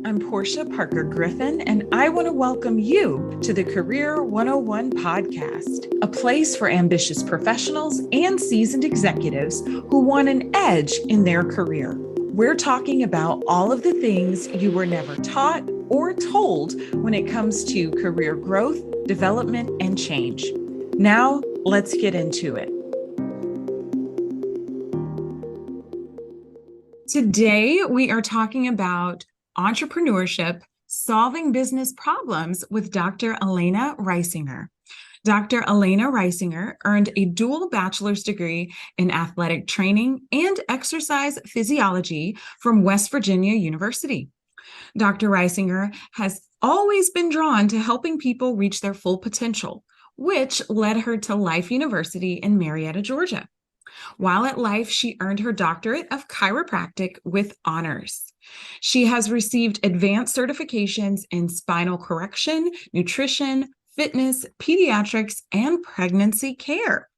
I'm Porschia Parker Griffin, and I want to welcome you to the Career 101 podcast, a place for ambitious professionals and seasoned executives who want an edge in their career. We're talking about all of the things you were never taught or told when it comes to career growth, development, and change. Now, let's get into it. Today, we are talking about entrepreneurship, solving business problems with Dr. Alana Reisinger. Dr. Alana Reisinger earned a dual bachelor's degree in athletic training and exercise physiology from West Virginia University. Dr. Reisinger has always been drawn to helping people reach their full potential, which led her to Life University in Marietta, Georgia. While at Life, she earned her doctorate of chiropractic with honors. She has received advanced certifications in spinal correction, nutrition, fitness, pediatrics, and pregnancy care.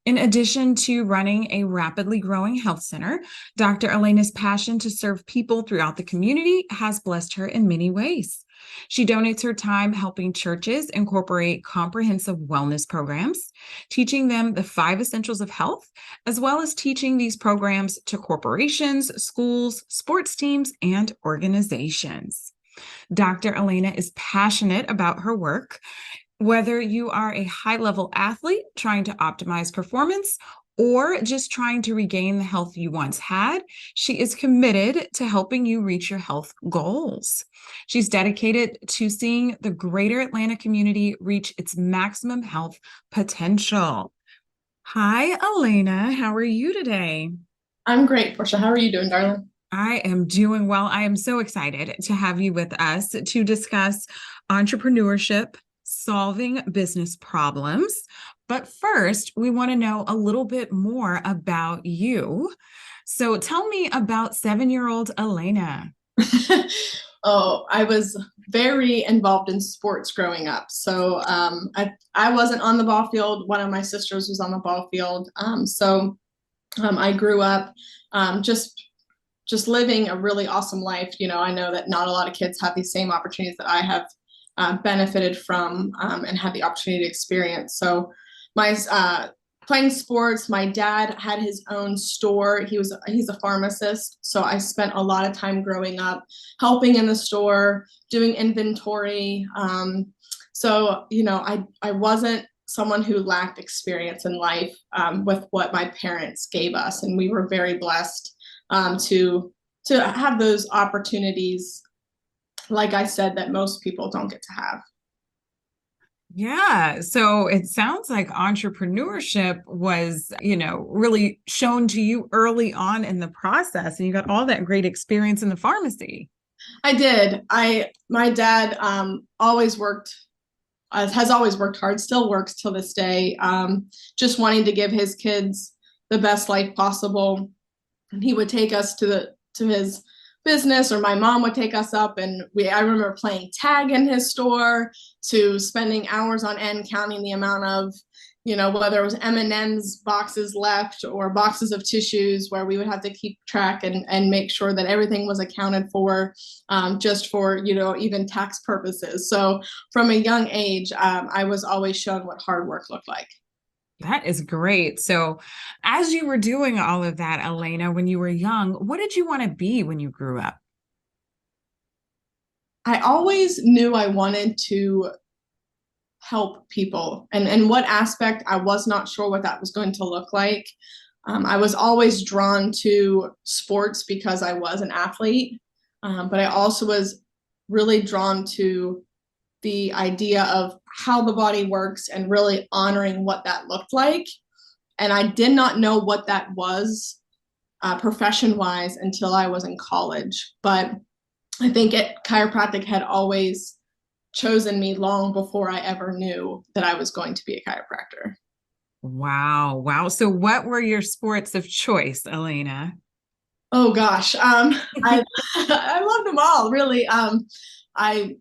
In addition to running a rapidly growing health center, Dr. Alana's passion to serve people throughout the community has blessed her in many ways. She donates her time helping churches incorporate comprehensive wellness programs, teaching them the 5 essentials of health, as well as teaching these programs to corporations, schools, sports teams, and organizations. Dr. Alana is passionate about her work. Whether you are a high-level athlete trying to optimize performance or just trying to regain the health you once had, she is committed to helping you reach your health goals. She's dedicated to seeing the greater Atlanta community reach its maximum health potential. Hi, Alana. How are you today? I'm great, Portia. How are you doing, darling? I am doing well. I am so excited to have you with us to discuss entrepreneurship, solving business problems. But first, we want to know a little bit more about you. So tell me about 7-year-old Alana. Oh, I was very involved in sports growing up. So I wasn't on the ball field. One of my sisters was on the ball field. I grew up just living a really awesome life. You know, I know that not a lot of kids have these same opportunities that I have benefited from and had the opportunity to experience. So my playing sports, my dad had his own store. He's a pharmacist. So I spent a lot of time growing up helping in the store, doing inventory. I wasn't someone who lacked experience in life with what my parents gave us. And we were very blessed to have those opportunities, like I said, that most people don't get to have. Yeah, so it sounds like entrepreneurship was, really shown to you early on in the process, and you got all that great experience in the pharmacy. I did. My dad has always worked hard, still works till this day, just wanting to give his kids the best life possible. And he would take us to his business, or my mom would take us up, and I remember playing tag in his store, to spending hours on end counting the amount of, whether it was M&M's boxes left or boxes of tissues, where we would have to keep track and make sure that everything was accounted for, just for, even tax purposes. So from a young age, I was always shown what hard work looked like. That is great. So, as you were doing all of that, Alana, when you were young, what did you want to be when you grew up? I always knew I wanted to help people, and what aspect, I was not sure what that was going to look like. I was always drawn to sports because I was an athlete, but I also was really drawn to the idea of how the body works and really honoring what that looked like. And I did not know what that was profession wise until I was in college. But I think chiropractic had always chosen me long before I ever knew that I was going to be a chiropractor. Wow. Wow. So, what were your sports of choice, Alana? Oh gosh, I loved them all, really. I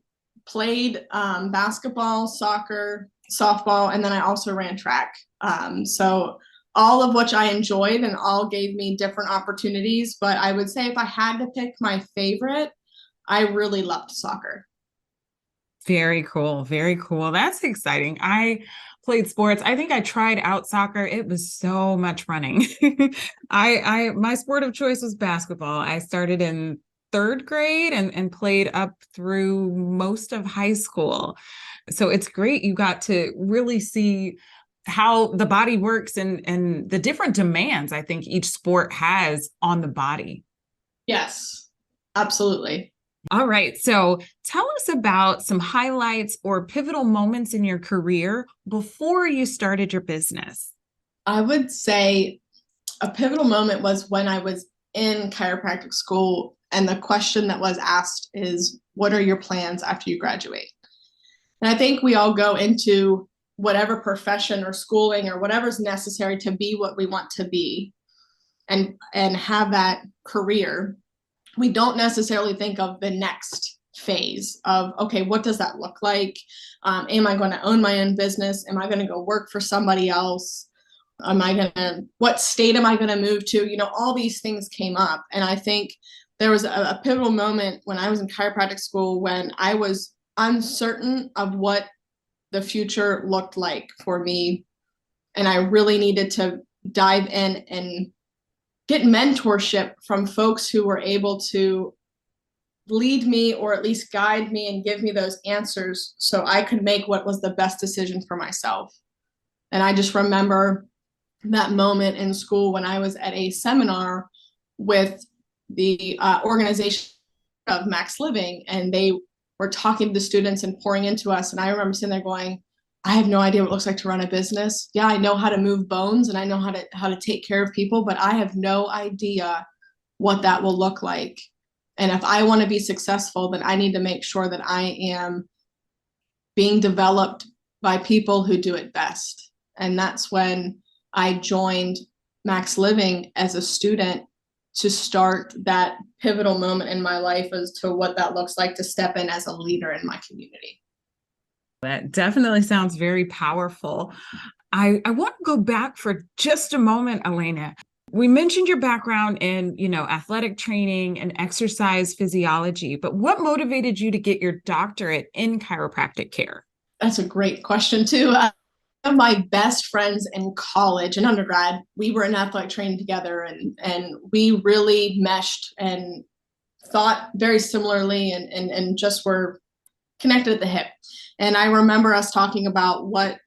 played basketball, soccer, softball, and then I also ran track. So all of which I enjoyed, and all gave me different opportunities. But I would say if I had to pick my favorite, I really loved soccer. Very cool. Very cool. That's exciting. I played sports. I think I tried out soccer. It was so much running. My sport of choice was basketball. I started in third grade and played up through most of high school. So it's great. You got to really see how the body works and the different demands I think each sport has on the body. Yes, absolutely. All right. So tell us about some highlights or pivotal moments in your career before you started your business. I would say a pivotal moment was when I was in chiropractic school, and the question that was asked is, what are your plans after you graduate? And I think we all go into whatever profession or schooling or whatever's necessary to be what we want to be and have that career. We don't necessarily think of the next phase of, okay, what does that look like? Am I going to own my own business? Am I going to go work for somebody else? What state am I going to move to? All these things came up. And I think there was a pivotal moment when I was in chiropractic school when I was uncertain of what the future looked like for me. And I really needed to dive in and get mentorship from folks who were able to lead me or at least guide me and give me those answers so I could make what was the best decision for myself. And I just remember that moment in school when I was at a seminar with the organization of Max Living, and they were talking to the students and pouring into us. And I remember sitting there going, I have no idea what it looks like to run a business. Yeah, I know how to move bones and I know how to take care of people, but I have no idea what that will look like. And if I want to be successful, then I need to make sure that I am being developed by people who do it best. And that's when I joined Max Living as a student to start that pivotal moment in my life as to what that looks like to step in as a leader in my community. That definitely sounds very powerful. I want to go back for just a moment, Alana. We mentioned your background in, athletic training and exercise physiology, but what motivated you to get your doctorate in chiropractic care? That's a great question too. One of my best friends in college and undergrad, we were in athletic training together, and we really meshed and thought very similarly and just were connected at the hip. And I remember us talking about what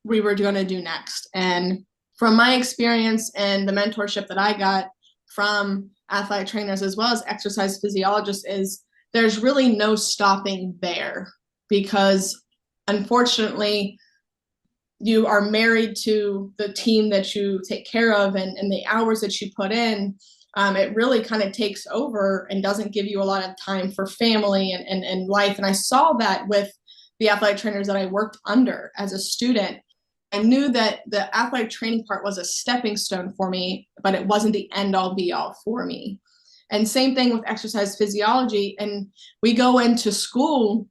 we were going to do next. And from my experience and the mentorship that I got from athletic trainers as well as exercise physiologists is there's really no stopping there, because unfortunately you are married to the team that you take care of and the hours that you put in. It really kind of takes over and doesn't give you a lot of time for family and life. And I saw that with the athletic trainers that I worked under as a student. I knew that the athletic training part was a stepping stone for me, but it wasn't the end all be all for me. And same thing with exercise physiology. And we go into school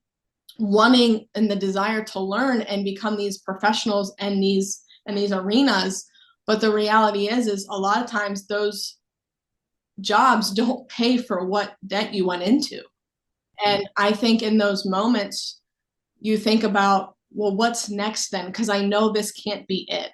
wanting and the desire to learn and become these professionals and these arenas. But the reality is a lot of times those jobs don't pay for what debt you went into. And I think in those moments, you think about, well, what's next then? Because I know this can't be it.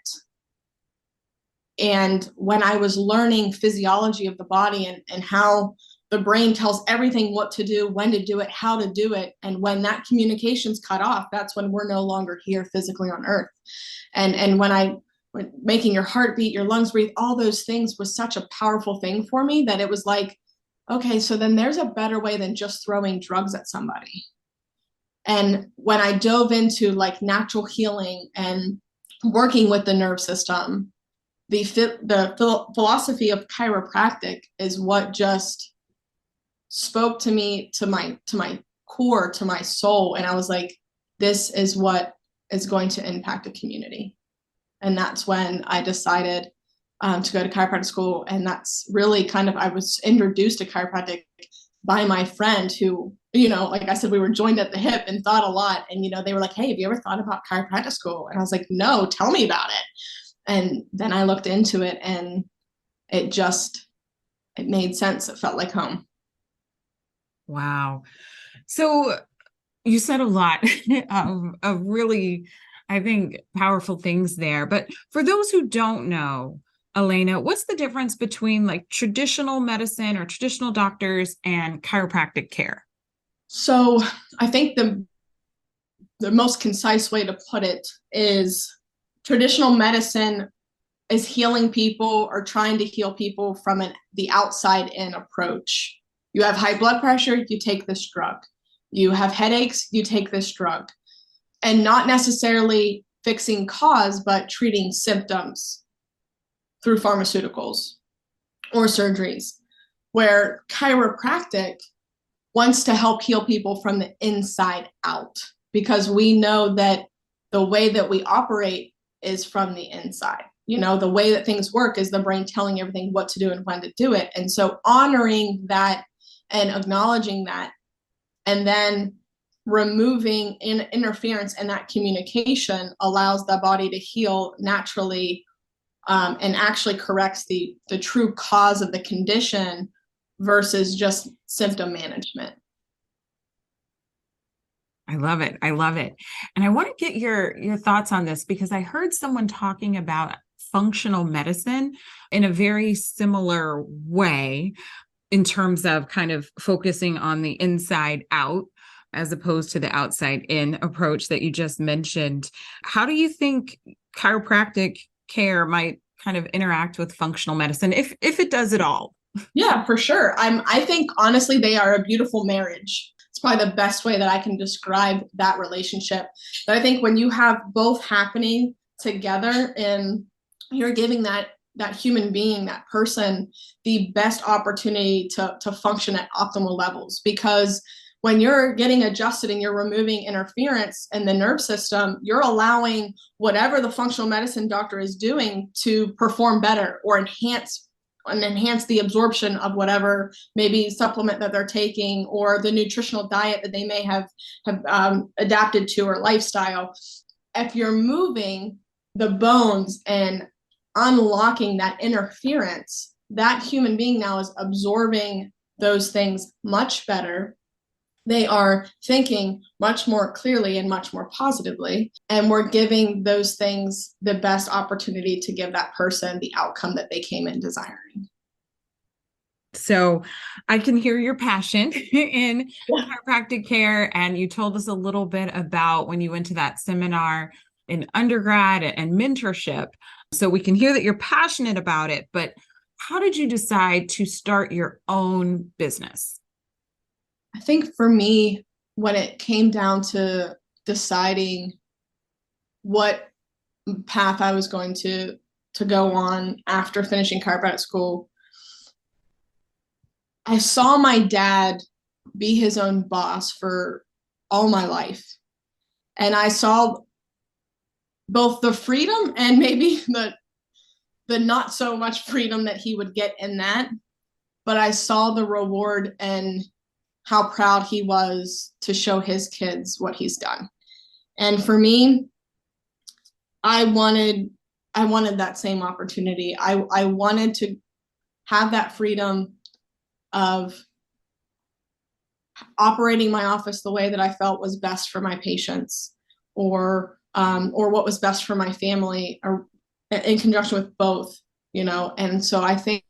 And when I was learning physiology of the body and how the brain tells everything what to do, when to do it, how to do it, and when that communication's cut off, that's when we're no longer here physically on earth. And when making your heart beat, your lungs breathe, all those things was such a powerful thing for me that it was like, okay, so then there's a better way than just throwing drugs at somebody. And when I dove into like natural healing and working with the nerve system, the philosophy of chiropractic is what just spoke to me, to my core, to my soul. And I was like, this is what is going to impact the community. And that's when I decided to go to chiropractic school. And that's really I was introduced to chiropractic by my friend who, like I said, we were joined at the hip and thought a lot. And, they were like, hey, have you ever thought about chiropractic school? And I was like, no, tell me about it. And then I looked into it and it made sense. It felt like home. Wow. So you said a lot of really, I think, powerful things there. But for those who don't know, Elena, what's the difference between like traditional medicine or traditional doctors and chiropractic care? So I think the most concise way to put it is traditional medicine is healing people or trying to heal people from the outside in approach. You have high blood pressure, you take this drug. You have headaches, you take this drug. And not necessarily fixing cause, but treating symptoms through pharmaceuticals or surgeries. Where chiropractic wants to help heal people from the inside out, because we know that the way that we operate is from the inside. You know, the way that things work is the brain telling everything what to do and when to do it. And so honoring that and acknowledging that, and then removing interference in that communication allows the body to heal naturally, and actually corrects the true cause of the condition versus just symptom management. I love it. I love it. And I want to get your thoughts on this because I heard someone talking about functional medicine in a very similar way in terms of kind of focusing on the inside out as opposed to the outside in approach that you just mentioned. How do you think chiropractic care might kind of interact with functional medicine if it does at all? Yeah, for sure. I think honestly they are a beautiful marriage. It's probably the best way that I can describe that relationship. But I think when you have both happening together and you're giving that human being, that person, the best opportunity to function at optimal levels. Because when you're getting adjusted and you're removing interference in the nerve system, you're allowing whatever the functional medicine doctor is doing to perform better or enhance the absorption of whatever maybe supplement that they're taking or the nutritional diet that they may have adapted to or lifestyle. If you're moving the bones and unlocking that interference, that human being now is absorbing those things much better. They are thinking much more clearly and much more positively. And we're giving those things the best opportunity to give that person the outcome that they came in desiring. So I can hear your passion in chiropractic care. And you told us a little bit about when you went to that seminar in undergrad and mentorship. So we can hear that you're passionate about it. But how did you decide to start your own business? I think for me, when it came down to deciding what path I was going to go on after finishing chiropractic school, I saw my dad be his own boss for all my life. And I saw both the freedom and maybe the not so much freedom that he would get in that. But I saw the reward and how proud he was to show his kids what he's done. And for me, I wanted that same opportunity. I wanted to have that freedom of operating my office the way that I felt was best for my patients, or what was best for my family, or in conjunction with both, you know. And so I think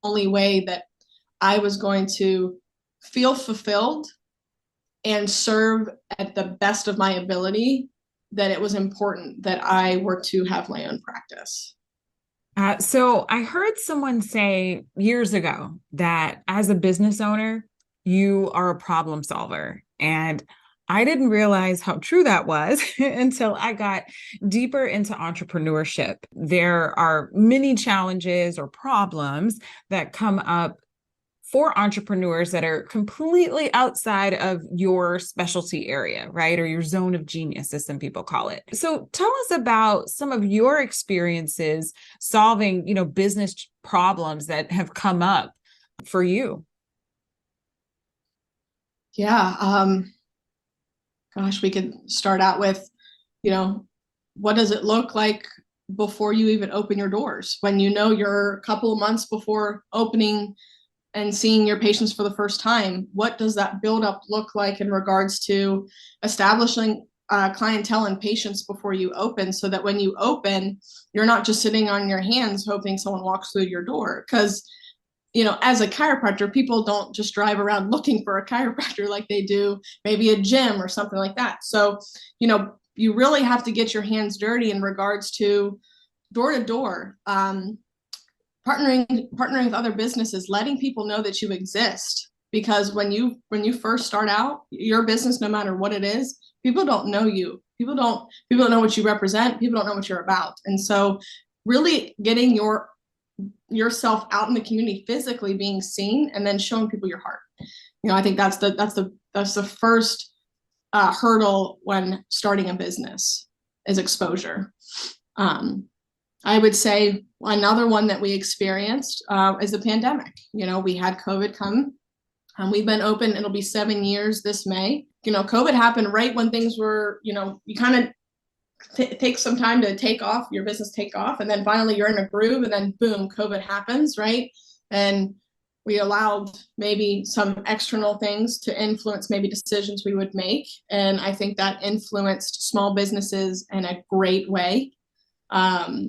the only way that I was going to feel fulfilled and serve at the best of my ability, that it was important that I were to have my own practice. So I heard someone say years ago that as a business owner, you are a problem solver. And I didn't realize how true that was until I got deeper into entrepreneurship. There are many challenges or problems that come up for entrepreneurs that are completely outside of your specialty area, right? Or your zone of genius, as some people call it. So tell us about some of your experiences solving, business problems that have come up for you. Yeah. Gosh, we could start out with, what does it look like before you even open your doors? When you know you're a couple of months before opening and seeing your patients for the first time, what does that buildup look like in regards to establishing clientele and patients before you open, so that when you open, you're not just sitting on your hands hoping someone walks through your door? Because, as a chiropractor, people don't just drive around looking for a chiropractor like they do maybe a gym or something like that. So, you really have to get your hands dirty in regards to door to door, partnering with other businesses, letting people know that you exist. Because when you first start out your business, no matter what it is, people don't know you. People don't know what you represent. People don't know what you're about. And so really getting yourself out in the community, physically being seen, and then showing people your heart. I think that's the first hurdle when starting a business, is exposure. I would say another one that we experienced is the pandemic. We had COVID come. We've been open, it'll be 7 years this May. COVID happened right when things were, you kind of take some time to take off, your business take off, and then finally you're in a groove, and then boom, COVID happens, right? And we allowed maybe some external things to influence maybe decisions we would make. And I think that influenced small businesses in a great way.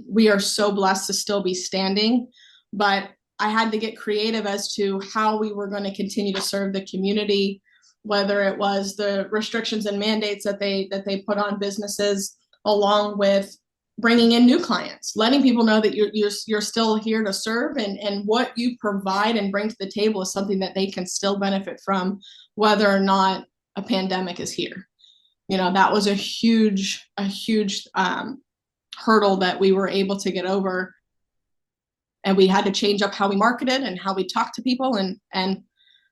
We are so blessed to still be standing, but I had to get creative as to how we were going to continue to serve the community, whether it was the restrictions and mandates that they put on businesses, along with bringing in new clients, letting people know that you're still here to serve, and what you provide and bring to the table is something that they can still benefit from, whether or not a pandemic is here. That was a huge hurdle that we were able to get over. And we had to change up how we marketed and how we talked to people, and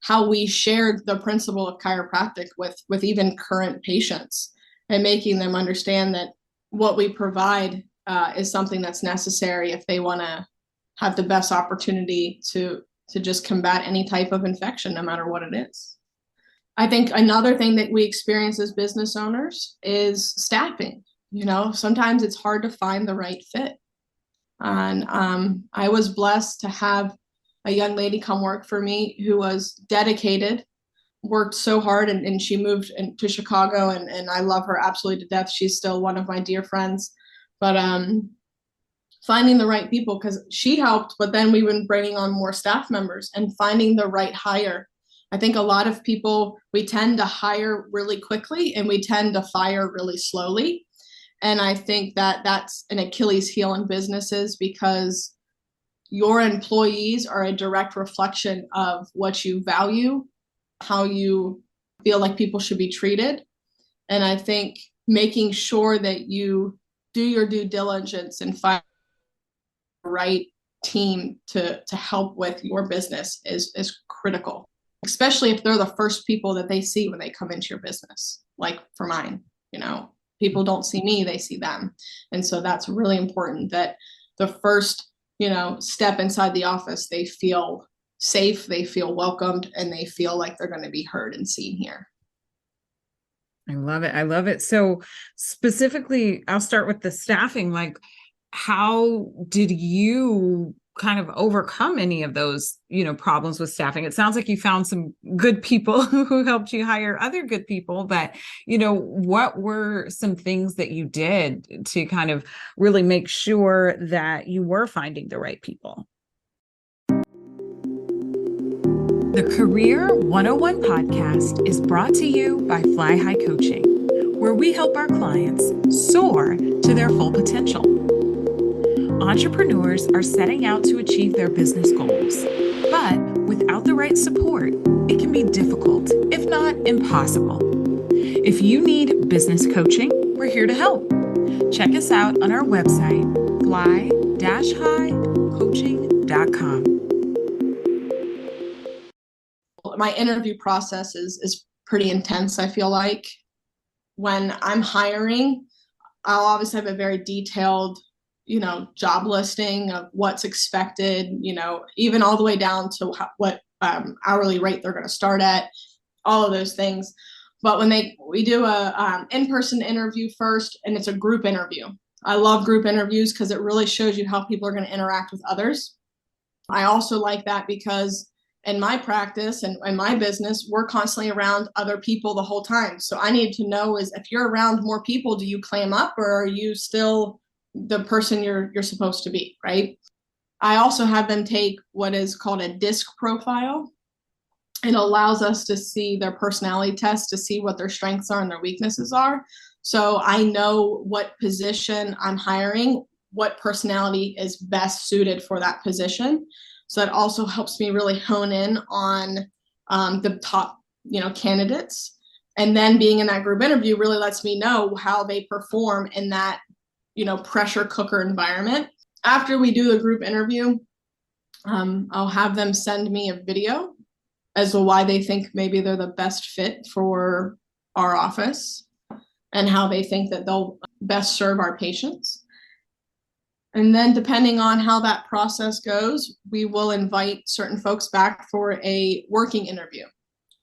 how we shared the principle of chiropractic with even current patients, and making them understand that what we provide is something that's necessary if they want to have the best opportunity to just combat any type of infection, no matter what it is. I think another thing that we experience as business owners is staffing. Sometimes it's hard to find the right fit. And I was blessed to have a young lady come work for me who was dedicated, worked so hard, and she moved to Chicago, and I love her absolutely to death. She's still one of my dear friends. But finding the right people, because she helped, but then we've been bringing on more staff members and finding the right hire. I think a lot of people, we tend to hire really quickly and we tend to fire really slowly. And I think that that's an Achilles heel in businesses, because your employees are a direct reflection of what you value, how you feel like people should be treated. And I think making sure that you do your due diligence and find the right team to help with your business is critical, especially if they're the first people that they see when they come into your business. Like for mine, people don't see me, they see them. And so that's really important, that the first, step inside the office, they feel safe, they feel welcomed, and they feel like they're going to be heard and seen here. I love it. I love it. So specifically, I'll start with the staffing. Like, how did you kind of overcome any of those, problems with staffing? It sounds like you found some good people who helped you hire other good people, but, what were some things that you did to kind of really make sure that you were finding the right people? The Career 101 podcast is brought to you by Fly High Coaching, where we help our clients soar to their full potential. Entrepreneurs are setting out to achieve their business goals, but without the right support, it can be difficult, if not impossible. If you need business coaching, we're here to help. Check us out on our website, fly-highcoaching.com. My interview process is pretty intense, I feel like. When I'm hiring, I'll obviously have a very detailed job listing of what's expected, even all the way down to what hourly rate they're going to start at, all of those things. But when we do a in-person interview first, and it's a group interview. I love group interviews because it really shows you how people are going to interact with others. I also like that because in my practice and my business, we're constantly around other people the whole time. So I need to know is if you're around more people, do you clam up or are you still the person you're supposed to be, right? I also have them take what is called a DISC profile. It allows us to see their personality test to see what their strengths are and their weaknesses are. So I know what position I'm hiring, what personality is best suited for that position. So that also helps me really hone in on the top, candidates. And then being in that group interview really lets me know how they perform in that, pressure cooker environment. After we do the group interview, I'll have them send me a video as to why they think maybe they're the best fit for our office and how they think that they'll best serve our patients. And then depending on how that process goes, we will invite certain folks back for a working interview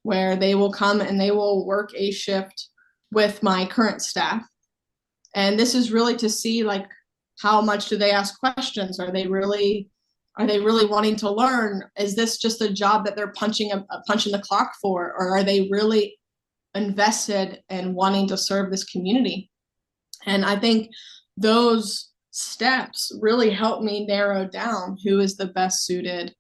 where they will come and they will work a shift with my current staff. And this is really to see like how much do they ask questions? Are they really wanting to learn? Is this just a job that they're punching the clock for? Or are they really invested in wanting to serve this community? And I think those steps really help me narrow down who is the best suited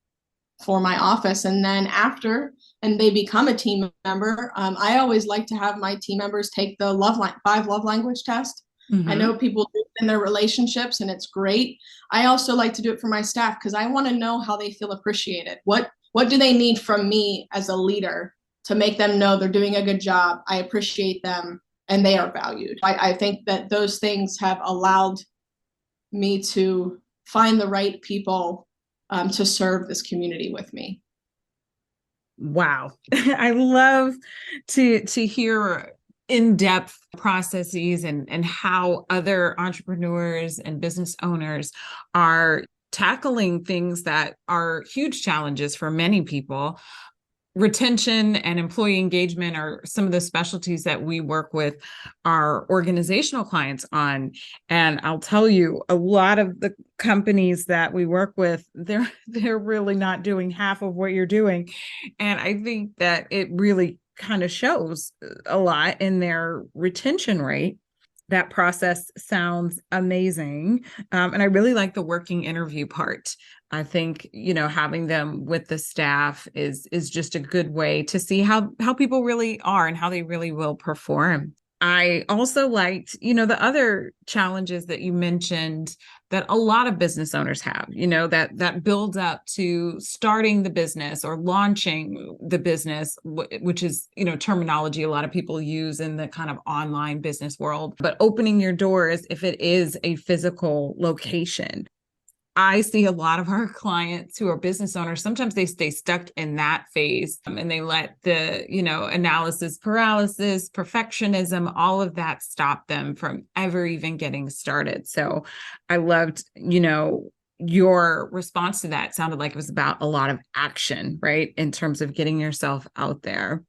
for my office. And then after, and they become a team member, I always like to have my team members take the 5 love language test. Mm-hmm. I know people do it in their relationships and it's great. I also like to do it for my staff because I want to know how they feel appreciated. What do they need from me as a leader to make them know they're doing a good job? I appreciate them and they are valued. I think that those things have allowed me to find the right people to serve this community with me. Wow. I love to hear in-depth processes and how other entrepreneurs and business owners are tackling things that are huge challenges for many people. Retention and employee engagement are some of the specialties that we work with our organizational clients on. And I'll tell you, a lot of the companies that we work with, they're really not doing half of what you're doing. And I think that it really kind of shows a lot in their retention rate. That process sounds amazing. And I really like the working interview part. I think, having them with the staff is just a good way to see how people really are and how they really will perform. I also liked, the other challenges that you mentioned that a lot of business owners have, that build up to starting the business or launching the business, which is, terminology a lot of people use in the kind of online business world, but opening your doors if it is a physical location. I see a lot of our clients who are business owners, sometimes they stay stuck in that phase and they let the, analysis paralysis, perfectionism, all of that stop them from ever even getting started. So I loved, your response to that sounded like it was about a lot of action, right? In terms of getting yourself out there.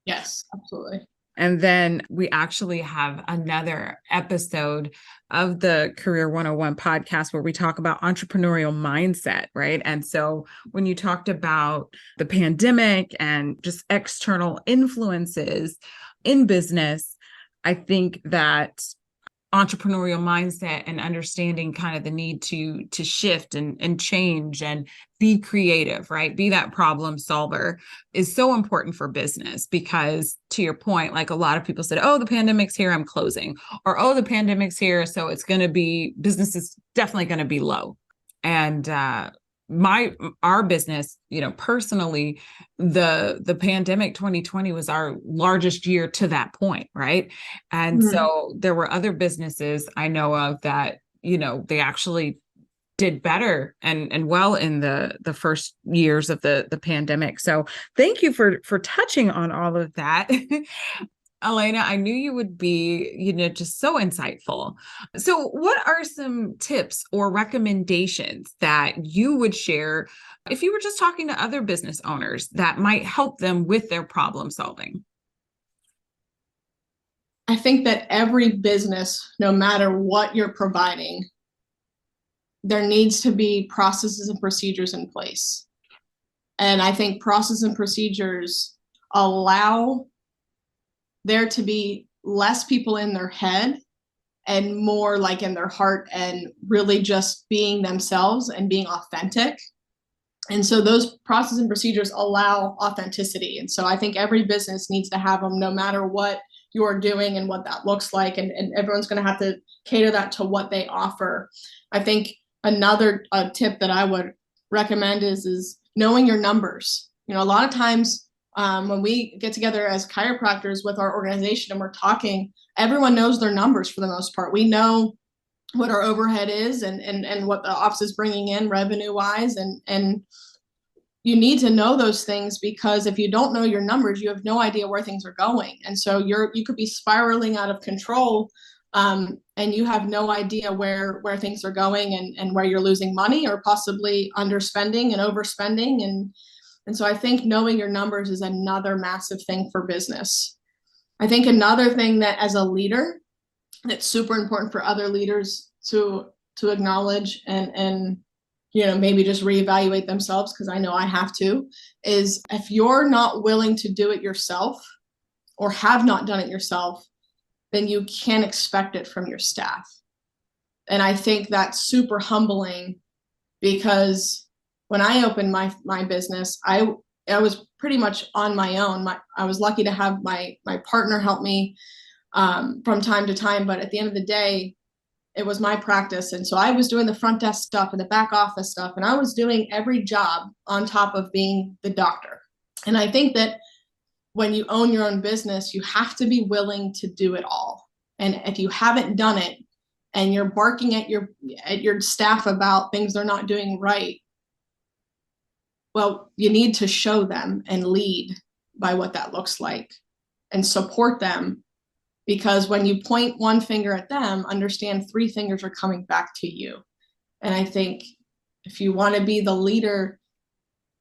Yes, absolutely. And then we actually have another episode of the Career 101 podcast where we talk about entrepreneurial mindset, right? And so when you talked about the pandemic and just external influences in business, I think that entrepreneurial mindset and understanding kind of the need to shift and change and be creative, right? Be that problem solver is so important for business because, to your point, like a lot of people said, oh, the pandemic's here, I'm closing, or oh, the pandemic's here, so it's going to be, business is definitely going to be low. And our business, personally, the pandemic 2020 was our largest year to that point, right? And so there were other businesses I know of that, they actually did better and well in the first years of the pandemic. So thank you for touching on all of that. Alana, I knew you would be, just so insightful. So what are some tips or recommendations that you would share if you were just talking to other business owners that might help them with their problem solving? I think that every business, no matter what you're providing, there needs to be processes and procedures in place. And I think process and procedures allow there to be less people in their head and more like in their heart, and really just being themselves and being authentic. And so those processes and procedures allow authenticity. And so I think every business needs to have them, no matter what you're doing and what that looks like. And everyone's going to have to cater that to what they offer. I think another tip that I would recommend is knowing your numbers. You know, a lot of times when we get together as chiropractors with our organization and we're talking, everyone knows their numbers for the most part. We know what our overhead is and what the office is bringing in revenue wise. And you need to know those things, because if you don't know your numbers, you have no idea where things are going. And so you could be spiraling out of control, and you have no idea where things are going, and where you're losing money or possibly underspending and overspending. And so I think knowing your numbers is another massive thing for business. I think another thing that as a leader, that's super important for other leaders to acknowledge and you know, maybe just reevaluate themselves, because I know I have to, is if you're not willing to do it yourself or have not done it yourself, then you can't expect it from your staff. And I think that's super humbling, because when I opened my business, I was pretty much on my own. I was lucky to have my partner help me from time to time, but at the end of the day, it was my practice. And so I was doing the front desk stuff and the back office stuff, and I was doing every job on top of being the doctor. And I think that when you own your own business, you have to be willing to do it all. And if you haven't done it and you're barking at your staff about things they're not doing right, well, you need to show them and lead by what that looks like and support them. Because when you point one finger at them, understand 3 fingers are coming back to you. And I think if you want to be the leader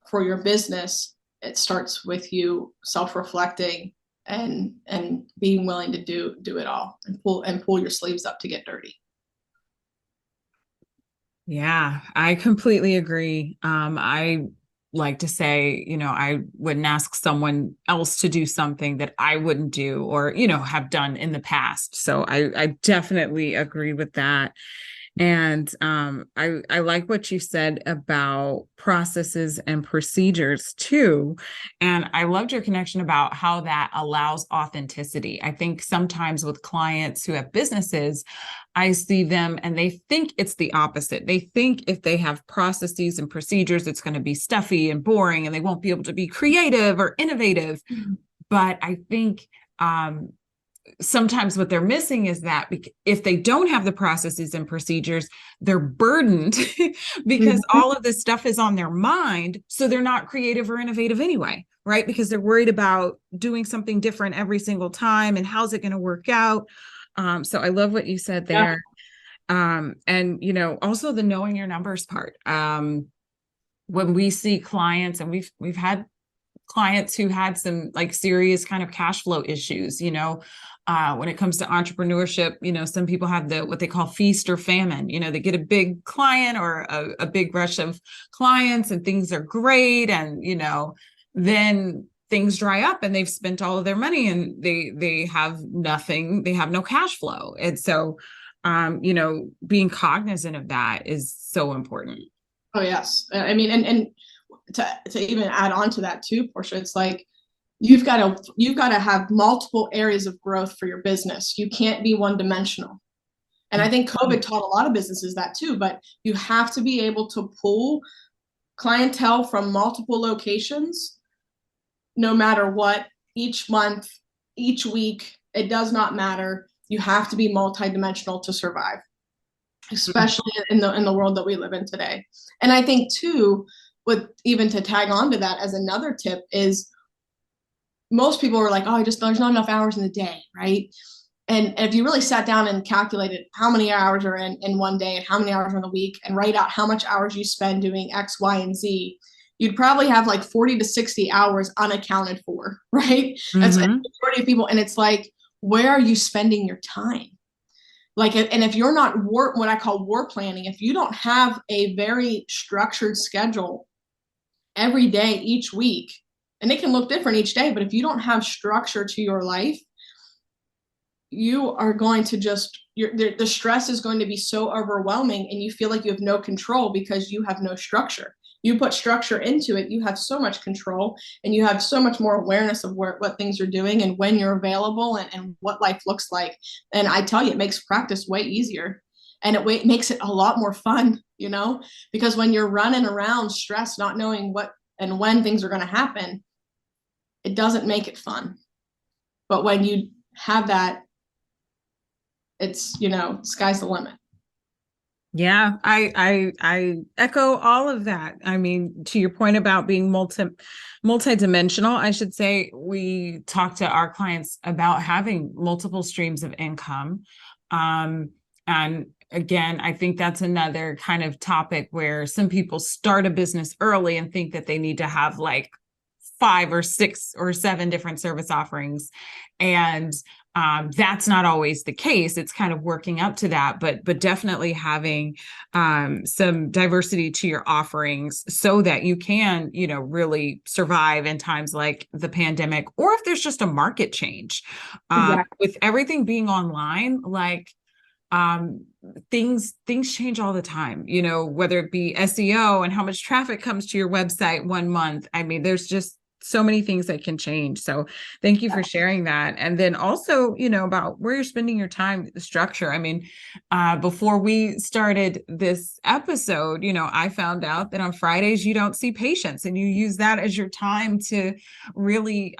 for your business, it starts with you self-reflecting and being willing to do it all and pull your sleeves up to get dirty. Yeah, I completely agree. I like to say, you know, I wouldn't ask someone else to do something that I wouldn't do or, you know, have done in the past. So I definitely agree with that. And I like what you said about processes and procedures too. And I loved your connection about how that allows authenticity. I think sometimes with clients who have businesses, I see them and they think it's the opposite. They think if they have processes and procedures, it's going to be stuffy and boring and they won't be able to be creative or innovative. Mm-hmm. But I think sometimes what they're missing is that if they don't have the processes and procedures, they're burdened because mm-hmm. all of this stuff is on their mind. So they're not creative or innovative anyway, right? Because they're worried about doing something different every single time and how's it going to work out. So I love what you said there. Yeah. And, you know, also the knowing your numbers part. When we see clients, and we've had clients who had some like serious kind of cash flow issues, you know, when it comes to entrepreneurship, you know, some people have what they call feast or famine. You know, they get a big client or a big rush of clients and things are great. And, you know, then things dry up and they've spent all of their money and they have nothing, they have no cash flow. And so, you know, being cognizant of that is so important. Oh, yes. I mean, and to even add on to that too, Porschia, it's like, you've got to have multiple areas of growth for your business. You can't be one dimensional. And I think COVID taught a lot of businesses that too, but you have to be able to pull clientele from multiple locations, no matter what, each month, each week, it does not matter. You have to be multidimensional to survive, especially in the world that we live in today. And I think too, with even to tag on to that as another tip is, most people are like, oh, there's not enough hours in the day, right? And if you really sat down and calculated how many hours are in one day and how many hours are in a week and write out how much hours you spend doing X, Y, and Z, you'd probably have like 40 to 60 hours unaccounted for, right? Mm-hmm. That's a majority of people. And it's like, where are you spending your time? Like, and if you're not what I call war planning, if you don't have a very structured schedule every day, each week, and it can look different each day, but if you don't have structure to your life, you are going to just, the stress is going to be so overwhelming, and you feel like you have no control because you have no structure. You put structure into it, you have so much control, and you have so much more awareness of what things are doing and when you're available, and what life looks like. And I tell you, it makes practice way easier, and it makes it a lot more fun, because when you're running around stressed, not knowing what and when things are going to happen, it doesn't make it fun. But when you have that, it's, sky's the limit. Yeah, I echo all of that. I mean, to your point about being multidimensional, I should say, we talk to our clients about having multiple streams of income. And again, I think that's another kind of topic where some people start a business early and think that they need to have like 5 or 6 or 7 different service offerings. And that's not always the case. It's kind of working up to that, but definitely having some diversity to your offerings so that you can, really survive in times like the pandemic, or if there's just a market change. Exactly. With everything being online, like things change all the time, whether it be SEO and how much traffic comes to your website one month. I mean, there's just so many things that can change. So thank you for sharing that. And then also, about where you're spending your time, the structure. I mean, before we started this episode, I found out that on Fridays you don't see patients, and you use that as your time to really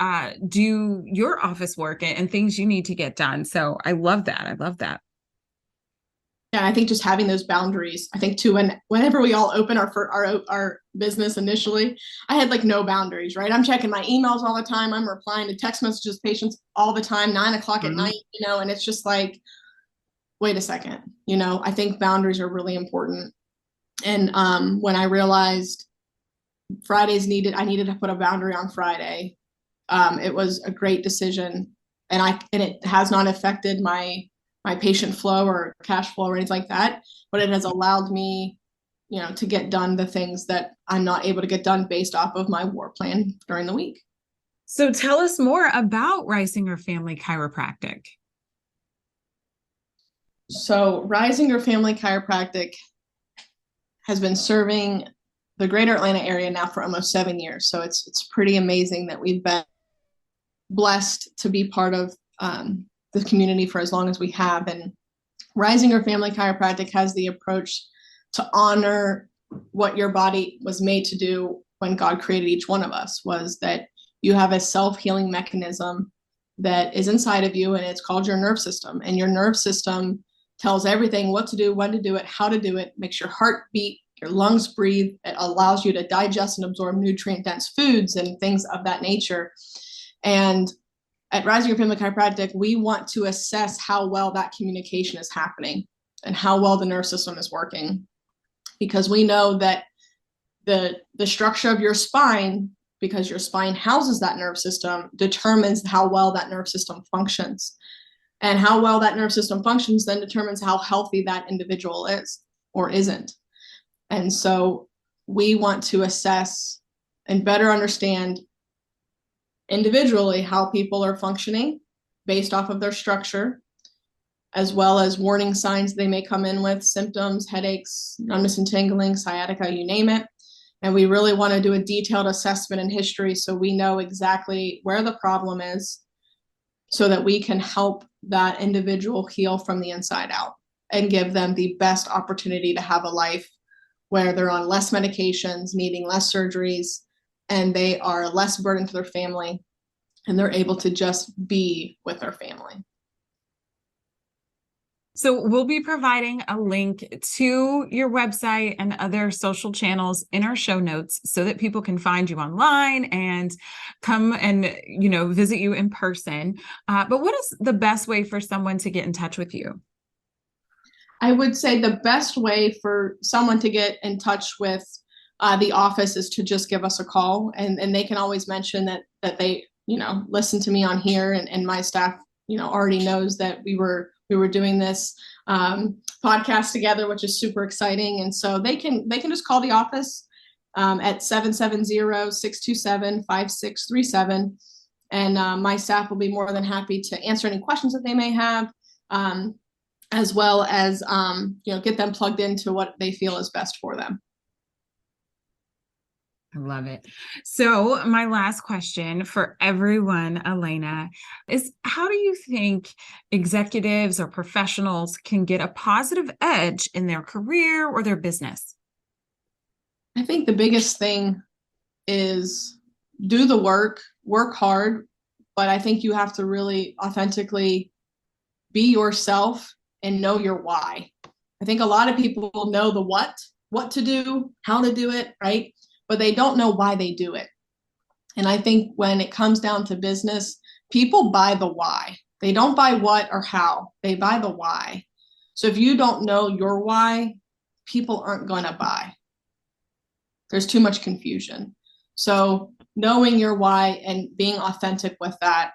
do your office work and things you need to get done. So I love that. I love that. Yeah, I think just having those boundaries. I think too, whenever we all open our business initially, I had like no boundaries, right? I'm checking my emails all the time. I'm replying to text messages, patients all the time, 9 o'clock at night, and it's just like, wait a second, I think boundaries are really important. And when I realized I needed to put a boundary on Friday, it was a great decision, and it has not affected my patient flow or cash flow or anything like that, but it has allowed me, to get done the things that I'm not able to get done based off of my war plan during the week. So tell us more about Reisinger Family Chiropractic. So Reisinger Family Chiropractic has been serving the greater Atlanta area now for almost 7 years. So it's pretty amazing that we've been blessed to be part of the community for as long as we have. And Reisinger Family Chiropractic has the approach to honor what your body was made to do when God created each one of us, was that you have a self-healing mechanism that is inside of you, and it's called your nerve system. And your nerve system tells everything what to do, when to do it, how to do it, makes your heart beat, your lungs breathe. It allows you to digest and absorb nutrient-dense foods and things of that nature. And at Reisinger Family Chiropractic, we want to assess how well that communication is happening and how well the nerve system is working, because we know that the structure of your spine, because your spine houses that nerve system, determines how well that nerve system functions. And how well that nerve system functions then determines how healthy that individual is or isn't. And so we want to assess and better understand individually how people are functioning based off of their structure, as well as warning signs they may come in with, symptoms, headaches, numbness and tingling, sciatica, you name it. And we really want to do a detailed assessment and history so we know exactly where the problem is, so that we can help that individual heal from the inside out and give them the best opportunity to have a life where they're on less medications, needing less surgeries, and they are less burden to their family, and they're able to just be with their family. So we'll be providing a link to your website and other social channels in our show notes so that people can find you online and come and, visit you in person. But what is the best way for someone to get in touch with you? I would say the best way for someone to get in touch with the office is to just give us a call, and they can always mention that they, listen to me on here, and my staff, already knows that we were doing this podcast together, which is super exciting. And so they can just call the office. at 770-627-5637. And my staff will be more than happy to answer any questions that they may have, as well as get them plugged into what they feel is best for them. I love it. So my last question for everyone, Alana, is how do you think executives or professionals can get a positive edge in their career or their business? I think the biggest thing is do the work hard, but I think you have to really authentically be yourself and know your why. I think a lot of people know the what to do, how to do it, right? But they don't know why they do it. And I think when it comes down to business, people buy the why. They don't buy what or how, they buy the why. So if you don't know your why, people aren't going to buy. There's too much confusion. So knowing your why and being authentic with that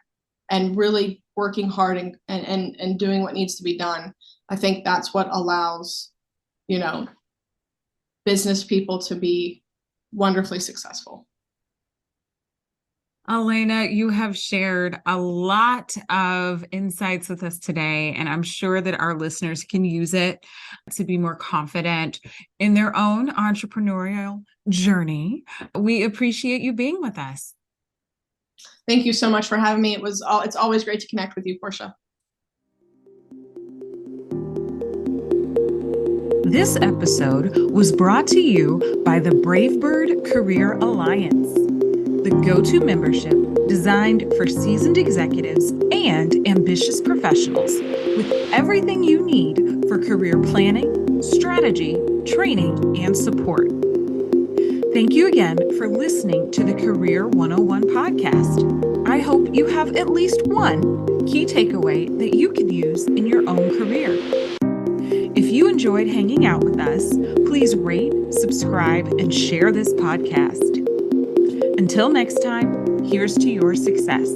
and really working hard and doing what needs to be done, I think that's what allows, business people to be wonderfully successful. Alana, you have shared a lot of insights with us today, and I'm sure that our listeners can use it to be more confident in their own entrepreneurial journey. We appreciate you being with us. Thank you so much for having me. It's always great to connect with you, Porschia. This episode was brought to you by the Bravebird Career Alliance, the go-to membership designed for seasoned executives and ambitious professionals with everything you need for career planning, strategy, training, and support. Thank you again for listening to the Career 101 podcast. I hope you have at least one key takeaway that you can use in your own career. If you enjoyed hanging out with us, please rate, subscribe, and share this podcast. Until next time, here's to your success.